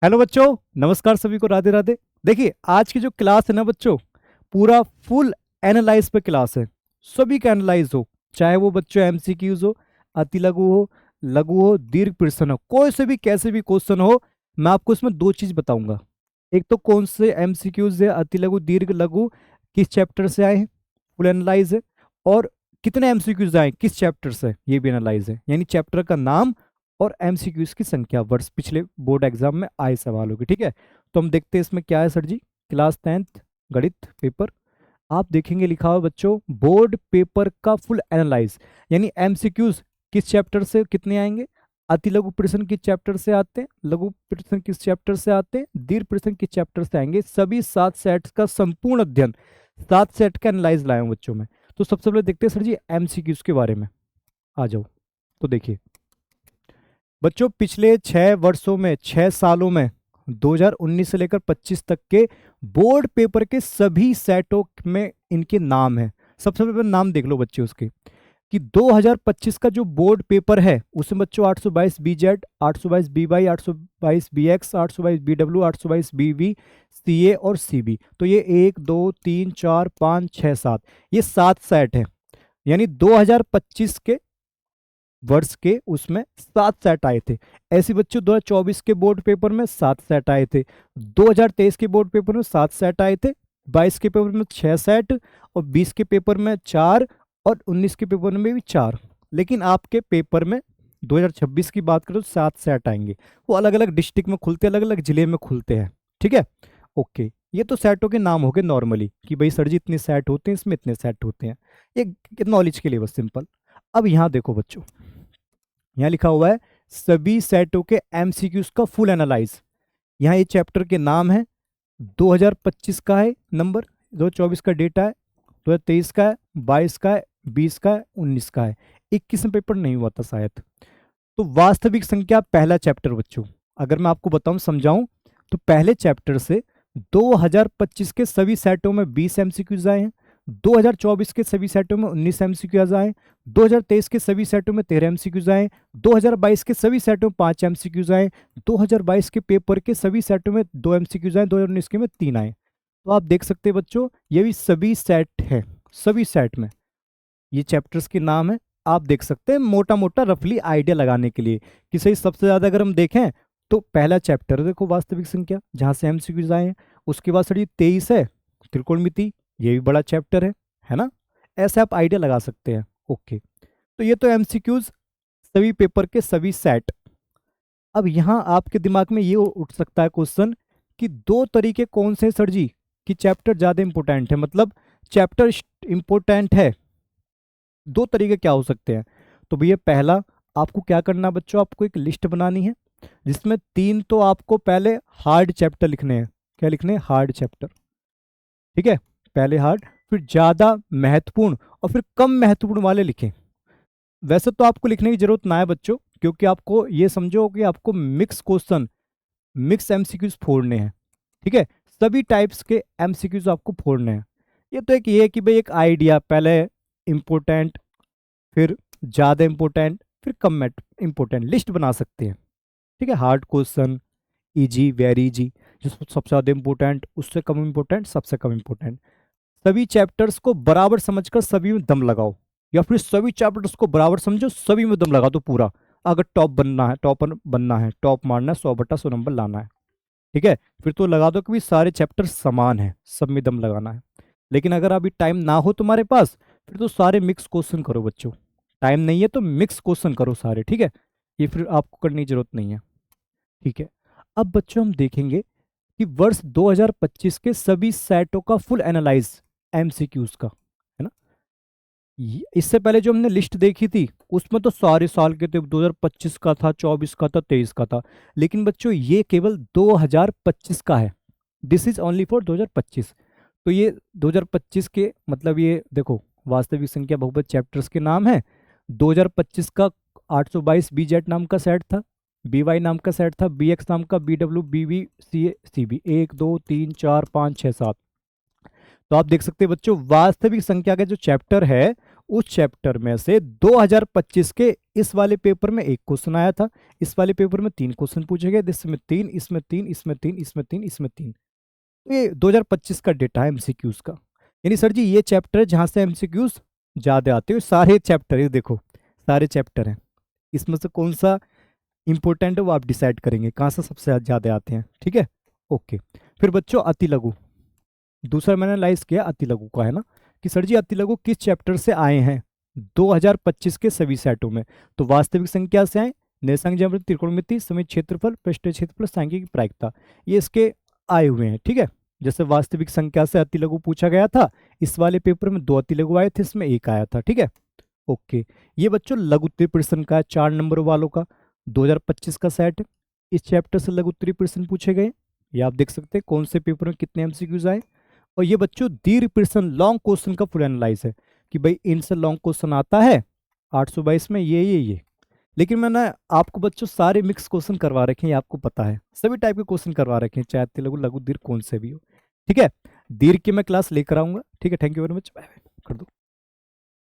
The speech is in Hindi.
हेलो बच्चों, नमस्कार सभी को, राधे राधे। देखिए आज की जो क्लास है ना बच्चों, पूरा फुल एनालाइज पे क्लास है। सभी का एनालाइज हो, चाहे वो बच्चों एमसीक्यूज हो, अति लघु हो, दीर्घ प्रश्न हो, कोई से भी कैसे भी क्वेश्चन हो। मैं आपको इसमें दो चीज बताऊंगा। एक तो कौन से एमसीक्यूज है, अति लघु दीर्घ लघु, किस चैप्टर से आए हैं, फुल एनालाइज है। और कितने एमसीक्यूज आए किस चैप्टर से, ये भी एनालाइज है। यानी चैप्टर का नाम और एमसीक्यूज की संख्या, वर्ष पिछले बोर्ड एग्जाम में आए सवाल होगी। ठीक है, तो हम देखते हैं इसमें क्या है सर जी। क्लास 10th गणित पेपर, आप देखेंगे लिखा हुआ बच्चों बोर्ड पेपर का फुल एनालाइज। यानी एमसीक्यूज किस चैप्टर से कितने आएंगे, अति लघु प्रश्न किस चैप्टर से आते हैं, लघु प्रश्न किस चैप्टर से आते हैं, दीर्घ प्रश्न किस चैप्टर से आएंगे, सभी 7 सेट्स का संपूर्ण अध्ययन, 7 सेट का एनालाइज लाए हूं बच्चों में। तो सबसे पहले देखते हैं सर जी एमसीक्यूज के बारे में। आ जाओ। तो देखिए बच्चों, पिछले 6 वर्षों में, 6 सालों में, 2019 से लेकर 25 तक के बोर्ड पेपर के सभी सेटों में इनके नाम हैं। सबसे पहले नाम देख लो बच्चे उसके, कि 2025 का जो बोर्ड पेपर है उसमें बच्चों 822 बीजेड, 822 बीवाई, 822 बीएक्स, 822 बीडब्ल्यू, 822 बीवी, सीए और सीबी। तो ये 1 2 3 4 5 6 7, ये 7 सेट हैं। यानी 2025 के वर्ष के उसमें 7 सेट आए थे। ऐसे बच्चों 2024 के बोर्ड पेपर में 7 सेट आए थे, 2023 के बोर्ड पेपर में 7 सेट आए थे, 22 के पेपर में 6 सेट, और 20 के पेपर में 4, और 19 के पेपर में भी 4। लेकिन आपके पेपर में 2026 की बात करो तो 7 सेट आएंगे। वो अलग अलग डिस्ट्रिक्ट में खुलते हैं, अलग अलग जिले में खुलते हैं। ठीक है, ओके। ये तो सेटों के नाम हो गए नॉर्मली, कि भाई सर जी इतने सेट होते हैं, इसमें इतने सेट होते हैं। एक नॉलेज के लिए बस, सिंपल। अब यहाँ देखो बच्चों, यहाँ लिखा हुआ है सभी सेटों के एमसीक्यूज का फुल एनालाइज। यहाँ ये चैप्टर के नाम है, 2025 का है नंबर, 2024 का डेटा है, 2023 का है, 22 का है, 20 का है, 19 का है। 21 में पेपर नहीं हुआ था शायद। तो वास्तविक संख्या पहला चैप्टर बच्चों, अगर मैं आपको बताऊं समझाऊं, तो पहले चैप्टर से 2025 के सभी सेटों में 20 एमसीक्यूज आए हैं, 2024 के सभी सेटों में 19 एमसीक्यूज आए, 2023 के सभी सेटों में 13 एमसीक्यूज आए, 2022 के सभी सेटों में 5 एमसीक्यूज आए, 2022 के पेपर के सभी सेटों में 2 एमसीक्यूज आए, 2019 के में 3 आए। तो आप देख सकते हैं बच्चों, ये भी सभी सेट है, सभी सेट में ये चैप्टर्स के नाम है। आप देख सकते हैं मोटा मोटा रफली आइडिया लगाने के लिए कि सही सबसे ज्यादा अगर हम देखें तो पहला चैप्टर देखो वास्तविक संख्या, जहां से एमसीक्यूज आए हैं। उसके बाद सर ये 23 है, त्रिकोणमिति, ये भी बड़ा चैप्टर है ना। ऐसे आप आइडिया लगा सकते हैं। ओके, तो ये तो एमसीक्यूज सभी पेपर के सभी सेट। अब यहाँ आपके दिमाग में ये उठ सकता है क्वेश्चन कि दो तरीके कौन से हैं सर जी, कि चैप्टर ज्यादा इंपॉर्टेंट है, मतलब चैप्टर इंपॉर्टेंट है। दो तरीके क्या हो सकते हैं? तो भैया पहला, आपको क्या करना है बच्चों, आपको एक लिस्ट बनानी है जिसमें 3 तो आपको पहले हार्ड चैप्टर लिखने हैं। क्या लिखने हैं? Hard chapter. ठीक है, पहले हार्ड, फिर ज्यादा महत्वपूर्ण, और फिर कम महत्वपूर्ण वाले लिखें। वैसे तो आपको लिखने की जरूरत ना है बच्चों, क्योंकि आपको ये समझो कि आपको मिक्स क्वेश्चन, मिक्स एमसीक्यूज फोड़ने हैं। ठीक है, सभी टाइप्स के एमसीक्यूज आपको फोड़ने हैं। ये तो एक ये है कि भाई एक आइडिया, पहले इंपोर्टेंट, फिर ज़्यादा इंपॉर्टेंट, फिर कम इंपॉर्टेंट लिस्ट बना सकते हैं। ठीक है, hard question, easy, very easy, जो सबसे ज़्यादा इंपॉर्टेंट, उससे कम इंपॉर्टेंट, सबसे कम इंपॉर्टेंट। सभी चैप्टर्स को बराबर समझकर सभी में दम लगाओ, या फिर सभी चैप्टर्स को बराबर समझो, सभी में दम लगा दो पूरा। अगर टॉप बनना है, टॉपर बनना है, टॉप मारना है, 100/100 नंबर लाना है। ठीक है, फिर तो लगा दो कि भी सारे चैप्टर समान है, सब में दम लगाना है। लेकिन अगर अभी टाइम ना हो तुम्हारे पास, फिर तो सारे मिक्स क्वेश्चन करो बच्चों। टाइम नहीं है तो मिक्स क्वेश्चन करो सारे। ठीक है, ये फिर आपको करने की जरूरत नहीं है। ठीक है, अब बच्चों हम देखेंगे कि वर्ष 2025 के सभी सेटों का फुल एनालाइज एमसीक्यूज का, है ना। इससे पहले जो हमने लिस्ट देखी थी उसमें तो सारे साल के थे, 2025 का था, 24 का था, 23 का था। लेकिन बच्चों ये केवल 2025 का है, दिस इज ओनली फॉर 2025। तो ये 2025 के, मतलब ये देखो वास्तविक संख्या बहुपद चैप्टर्स के नाम है। 2025 का 822 बीजेड नाम का सेट था, बीवाई नाम का सेट था, बीएक्स नाम का, बीडब्ल्यू, बीवी, सी, सीबी, 1 2 3 4 5 6 7। तो आप देख सकते हैं बच्चों, वास्तविक संख्या का जो चैप्टर है उस चैप्टर में से 2025 के इस वाले पेपर में एक क्वेश्चन आया था, इस वाले पेपर में 3 क्वेश्चन पूछे गए, इसमें 3, इसमें 3, इसमें 3, इसमें 3, इसमें 3। ये 2025 का डेटा है एमसीक्यूज का। यानी सर जी ये चैप्टर है जहां से एमसीक्यूज ज्यादा आते हैं। सारे चैप्टर ये देखो, सारे चैप्टर हैं, इसमें से कौन सा इंपॉर्टेंट है वो आप डिसाइड करेंगे, कहाँ से सबसे ज्यादा आते हैं। ठीक है, ओके। फिर बच्चों अति लघु, दूसरा मैंने एनालाइज किया अति लघु का, है ना, कि सर जी अति लघु किस चैप्टर से आए हैं 2025 के सभी सेटों में। तो वास्तविक संख्या से आए, निरसंख्य ज्यामिति, त्रिकोणमिति, समीप क्षेत्रफल, पृष्ठीय क्षेत्रफल, सांख्यिकी प्रायिकता, ये इसके आए हुए हैं। ठीक है, जैसे वास्तविक संख्या से अति लघु पूछा गया था, इस वाले पेपर में 2 अति लघु आए थे, इसमें 1 आया था। ठीक है, ओके। ये बच्चों लघु उत्तरीय प्रश्न का है, 4 नंबर वालों का 2025 का सेट है। इस चैप्टर से लघु उत्तरीय प्रश्न पूछे गए, ये आप देख सकते हैं कौन से पेपर में कितने एमसीक्यूज आए। और ये बच्चों दीर्घ प्रश्न, लॉन्ग क्वेश्चन का फुल एनालाइज है कि भाई इनसे लॉन्ग क्वेश्चन आता है 822 में ये। लेकिन मैंने आपको बच्चों सारे मिक्स क्वेश्चन करवा रखे हैं, ये आपको पता है, सभी टाइप के क्वेश्चन करवा रखे हैं, चाहे लघु लघु दीर्घ कौन से भी हो। ठीक है, दीर्घ की मैं क्लास लेकर आऊंगा। ठीक है, thank you very much, bye bye.